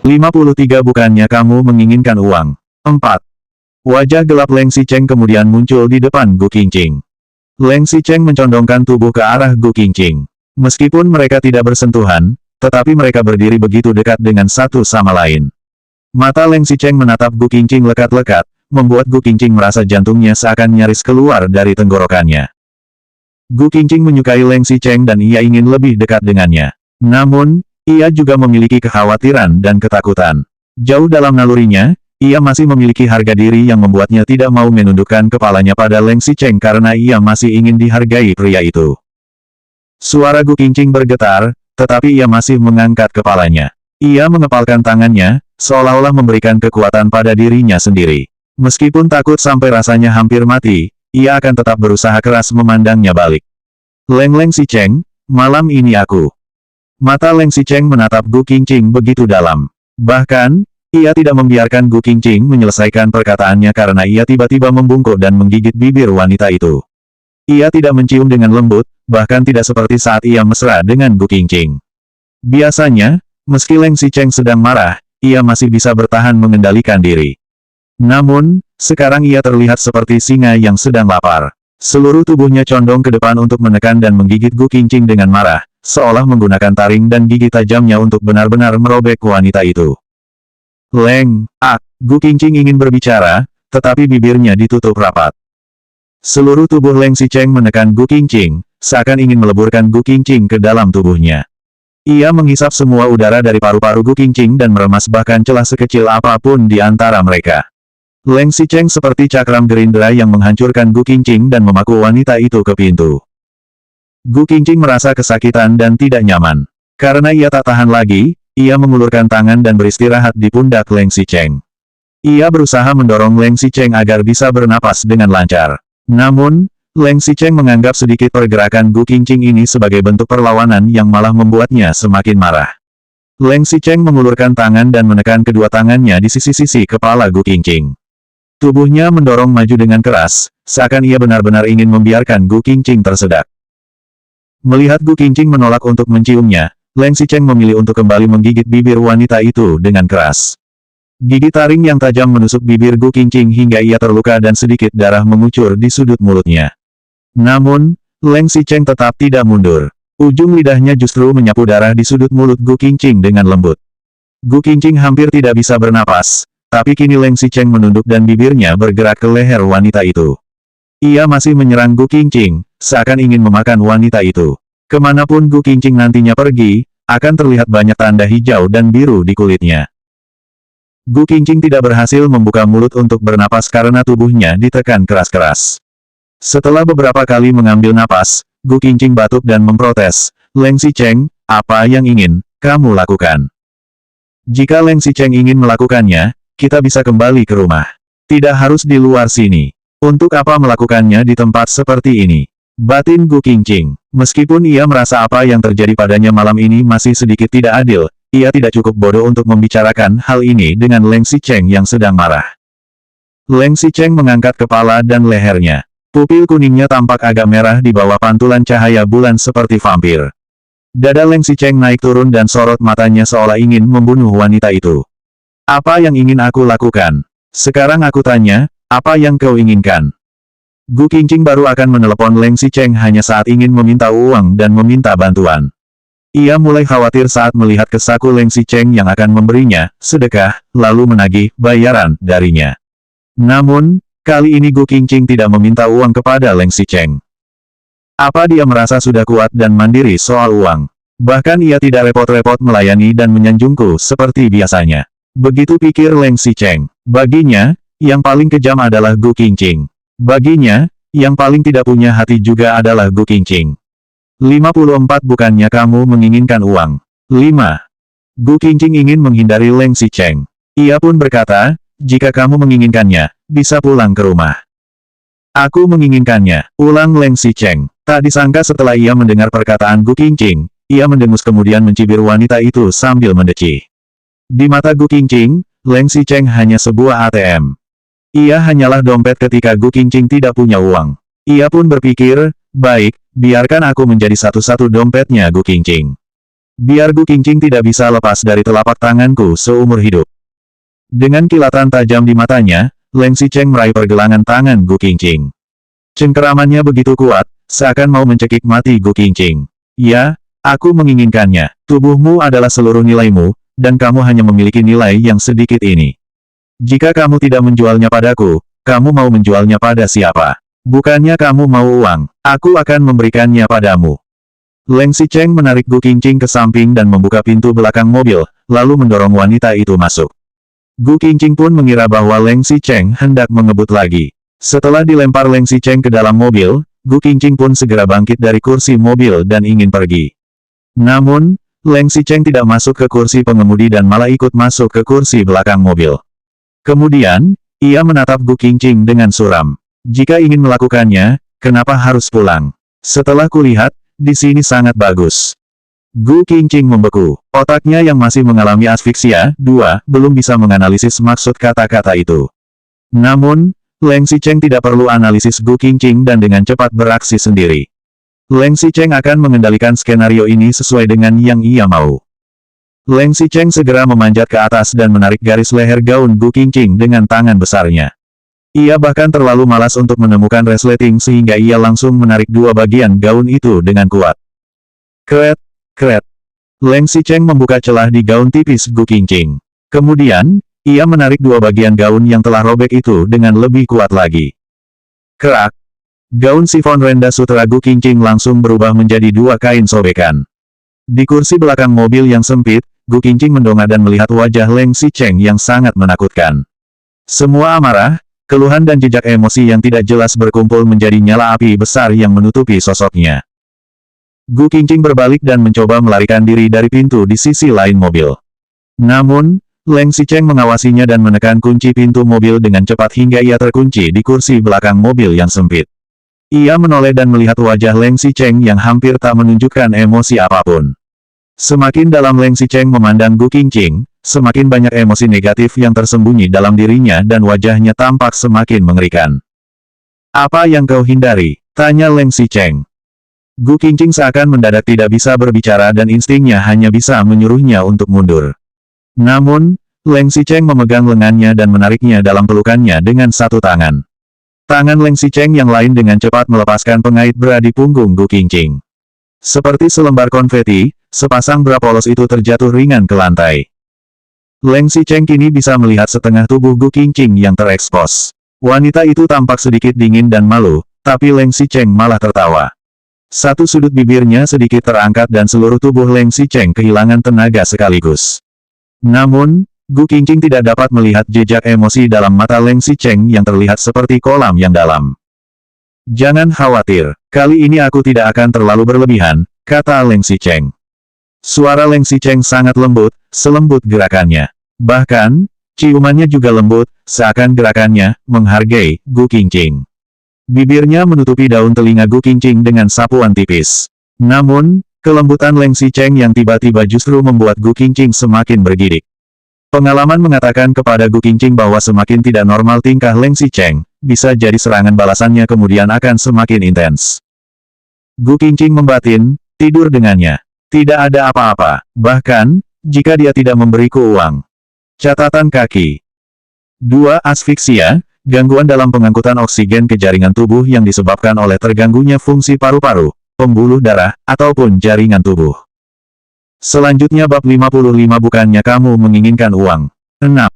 53 bukannya kamu menginginkan uang. 4. Wajah gelap Leng Xicheng kemudian muncul di depan Gu Qingqing. Leng Xicheng mencondongkan tubuh ke arah Gu Qingqing. Meskipun mereka tidak bersentuhan, tetapi mereka berdiri begitu dekat dengan satu sama lain. Mata Leng Xicheng menatap Gu Qingqing lekat-lekat, membuat Gu Qingqing merasa jantungnya seakan nyaris keluar dari tenggorokannya. Gu Qingqing menyukai Leng Xicheng dan ia ingin lebih dekat dengannya. Namun, ia juga memiliki kekhawatiran dan ketakutan. Jauh dalam nalurinya, ia masih memiliki harga diri yang membuatnya tidak mau menundukkan kepalanya pada Leng Xicheng karena ia masih ingin dihargai pria itu. Suara Gu Qingqing bergetar, tetapi ia masih mengangkat kepalanya. Ia mengepalkan tangannya, seolah-olah memberikan kekuatan pada dirinya sendiri. Meskipun takut sampai rasanya hampir mati, ia akan tetap berusaha keras memandangnya balik. Leng Xicheng, malam ini aku. Mata Leng Xicheng menatap Gu Qingqing begitu dalam. Bahkan, ia tidak membiarkan Gu Qingqing menyelesaikan perkataannya karena ia tiba-tiba membungkuk dan menggigit bibir wanita itu. Ia tidak mencium dengan lembut, bahkan tidak seperti saat ia mesra dengan Gu Qingqing. Biasanya, meski Leng Xicheng sedang marah, ia masih bisa bertahan mengendalikan diri. Namun, sekarang ia terlihat seperti singa yang sedang lapar. Seluruh tubuhnya condong ke depan untuk menekan dan menggigit Gu Qingqing dengan marah, seolah menggunakan taring dan gigi tajamnya untuk benar-benar merobek wanita itu. Gu Qingqing ingin berbicara, tetapi bibirnya ditutup rapat. Seluruh tubuh Leng Xicheng menekan Gu Qingqing, seakan ingin meleburkan Gu Qingqing ke dalam tubuhnya. Ia menghisap semua udara dari paru-paru Gu Qingqing dan meremas bahkan celah sekecil apapun di antara mereka. Leng Xicheng seperti cakram gerindra yang menghancurkan Gu Qingqing dan memaku wanita itu ke pintu. Gu Qingqing merasa kesakitan dan tidak nyaman. Karena ia tak tahan lagi, ia mengulurkan tangan dan beristirahat di pundak Leng Xicheng. Ia berusaha mendorong Leng Xicheng agar bisa bernapas dengan lancar. Namun, Leng Xicheng menganggap sedikit pergerakan Gu Qingqing ini sebagai bentuk perlawanan yang malah membuatnya semakin marah. Leng Xicheng mengulurkan tangan dan menekan kedua tangannya di sisi-sisi kepala Gu Qingqing. Tubuhnya mendorong maju dengan keras, seakan ia benar-benar ingin membiarkan Gu Qingqing tersedak. Melihat Gu Qingqing menolak untuk menciumnya, Leng Xicheng memilih untuk kembali menggigit bibir wanita itu dengan keras. Gigi taring yang tajam menusuk bibir Gu Qingqing hingga ia terluka dan sedikit darah mengucur di sudut mulutnya. Namun, Leng Xicheng tetap tidak mundur. Ujung lidahnya justru menyapu darah di sudut mulut Gu Qingqing dengan lembut. Gu Qingqing hampir tidak bisa bernapas. Tapi kini Leng Xicheng menunduk dan bibirnya bergerak ke leher wanita itu. Ia masih menyerang Gu Qingqing, seakan ingin memakan wanita itu. Kemanapun Gu Qingqing nantinya pergi, akan terlihat banyak tanda hijau dan biru di kulitnya. Gu Qingqing tidak berhasil membuka mulut untuk bernapas karena tubuhnya ditekan keras-keras. Setelah beberapa kali mengambil napas, Gu Qingqing batuk dan memprotes, "Leng Xicheng, apa yang ingin kamu lakukan?" Jika Leng Xicheng ingin melakukannya, kita bisa kembali ke rumah. Tidak harus di luar sini. Untuk apa melakukannya di tempat seperti ini? Batin Gu Qingqing. Meskipun ia merasa apa yang terjadi padanya malam ini masih sedikit tidak adil, ia tidak cukup bodoh untuk membicarakan hal ini dengan Leng Xicheng yang sedang marah. Leng Xicheng mengangkat kepala dan lehernya. Pupil kuningnya tampak agak merah di bawah pantulan cahaya bulan seperti vampir. Dada Leng Xicheng naik turun dan sorot matanya seolah ingin membunuh wanita itu. Apa yang ingin aku lakukan? Sekarang aku tanya, apa yang kau inginkan? Gu Qingqing baru akan menelepon Leng Xicheng hanya saat ingin meminta uang dan meminta bantuan. Ia mulai khawatir saat melihat ke saku Leng Xicheng yang akan memberinya sedekah, lalu menagih bayaran darinya. Namun, kali ini Gu Qingqing tidak meminta uang kepada Leng Xicheng. Apa dia merasa sudah kuat dan mandiri soal uang? Bahkan ia tidak repot-repot melayani dan menyanjungku seperti biasanya. Begitu pikir Leng Xicheng. Baginya, yang paling kejam adalah Gu Qingqing. Baginya, yang paling tidak punya hati juga adalah Gu Qingqing. 54 bukannya kamu menginginkan uang. 5. Gu Qingqing ingin menghindari Leng Xicheng. Ia pun berkata, jika kamu menginginkannya, bisa pulang ke rumah. Aku menginginkannya, ulang Leng Xicheng. Tak disangka setelah ia mendengar perkataan Gu Qingqing, ia mendengus kemudian mencibir wanita itu sambil mendecih. Di mata Gu Qingqing, Leng Xicheng hanya sebuah ATM. Ia hanyalah dompet ketika Gu Qingqing tidak punya uang. Ia pun berpikir, baik, biarkan aku menjadi satu-satu dompetnya Gu Qingqing. Biar Gu Qingqing tidak bisa lepas dari telapak tanganku seumur hidup. Dengan kilatan tajam di matanya, Leng Xicheng meraih pergelangan tangan Gu Qingqing. Cengkeramannya begitu kuat, seakan mau mencekik mati Gu Qingqing. Ya, aku menginginkannya. Tubuhmu adalah seluruh nilaimu, dan kamu hanya memiliki nilai yang sedikit ini. Jika kamu tidak menjualnya padaku, kamu mau menjualnya pada siapa? Bukannya kamu mau uang, aku akan memberikannya padamu. Leng Xicheng menarik Gu Qingqing ke samping dan membuka pintu belakang mobil, lalu mendorong wanita itu masuk. Gu Qingqing pun mengira bahwa Leng Xicheng hendak mengebut lagi. Setelah dilempar Leng Xicheng ke dalam mobil, Gu Qingqing pun segera bangkit dari kursi mobil dan ingin pergi. Namun, Leng Xicheng tidak masuk ke kursi pengemudi dan malah ikut masuk ke kursi belakang mobil. Kemudian, ia menatap Gu Qingqing dengan suram. Jika ingin melakukannya, kenapa harus pulang? Setelah kulihat, di sini sangat bagus. Gu Qingqing membeku. Otaknya yang masih mengalami asfiksia, belum bisa menganalisis maksud kata-kata itu. Namun, Leng Xicheng tidak perlu analisis Gu Qingqing dan dengan cepat beraksi sendiri. Leng Xicheng akan mengendalikan skenario ini sesuai dengan yang ia mau. Leng Xicheng segera memanjat ke atas dan menarik garis leher gaun Gu Qingqing dengan tangan besarnya. Ia bahkan terlalu malas untuk menemukan resleting sehingga ia langsung menarik dua bagian gaun itu dengan kuat. Kret, kret. Leng Xicheng membuka celah di gaun tipis Gu Qingqing. Kemudian, ia menarik dua bagian gaun yang telah robek itu dengan lebih kuat lagi. Kerak. Gaun sifon renda sutra Gu Qingqing langsung berubah menjadi dua kain sobekan. Di kursi belakang mobil yang sempit, Gu Qingqing mendongak dan melihat wajah Leng Xicheng yang sangat menakutkan. Semua amarah, keluhan dan jejak emosi yang tidak jelas berkumpul menjadi nyala api besar yang menutupi sosoknya. Gu Qingqing berbalik dan mencoba melarikan diri dari pintu di sisi lain mobil. Namun, Leng Xicheng mengawasinya dan menekan kunci pintu mobil dengan cepat hingga ia terkunci di kursi belakang mobil yang sempit. Ia menoleh dan melihat wajah Leng Xicheng yang hampir tak menunjukkan emosi apapun. Semakin dalam Leng Xicheng memandang Gu Qingqing, semakin banyak emosi negatif yang tersembunyi dalam dirinya dan wajahnya tampak semakin mengerikan. "Apa yang kau hindari?" tanya Leng Xicheng. Gu Qingqing seakan mendadak tidak bisa berbicara dan instingnya hanya bisa menyuruhnya untuk mundur. Namun, Leng Xicheng memegang lengannya dan menariknya dalam pelukannya dengan satu tangan. Tangan Leng Xicheng yang lain dengan cepat melepaskan pengait bra di punggung Gu Qingqing. Seperti selembar konfeti, sepasang bra polos itu terjatuh ringan ke lantai. Leng Xicheng kini bisa melihat setengah tubuh Gu Qingqing yang terekspos. Wanita itu tampak sedikit dingin dan malu, tapi Leng Xicheng malah tertawa. Satu sudut bibirnya sedikit terangkat dan seluruh tubuh Leng Xicheng kehilangan tenaga sekaligus. Namun, Gu Qingqing tidak dapat melihat jejak emosi dalam mata Leng Xicheng yang terlihat seperti kolam yang dalam. "Jangan khawatir, kali ini aku tidak akan terlalu berlebihan," kata Leng Xicheng. Suara Leng Xicheng sangat lembut, selembut gerakannya. Bahkan, ciumannya juga lembut, seakan gerakannya menghargai Gu Qingqing. Bibirnya menutupi daun telinga Gu Qingqing dengan sapuan tipis. Namun, kelembutan Leng Xicheng yang tiba-tiba justru membuat Gu Qingqing semakin bergidik. Pengalaman mengatakan kepada Gu Qingqing bahwa semakin tidak normal tingkah Leng Xicheng, bisa jadi serangan balasannya kemudian akan semakin intens. Gu Qingqing membatin, tidur dengannya. Tidak ada apa-apa, bahkan, jika dia tidak memberiku uang. Catatan kaki. 2. Asfiksia, gangguan dalam pengangkutan oksigen ke jaringan tubuh yang disebabkan oleh terganggunya fungsi paru-paru, pembuluh darah, ataupun jaringan tubuh. Selanjutnya bab 55 bukannya kamu menginginkan uang. 6.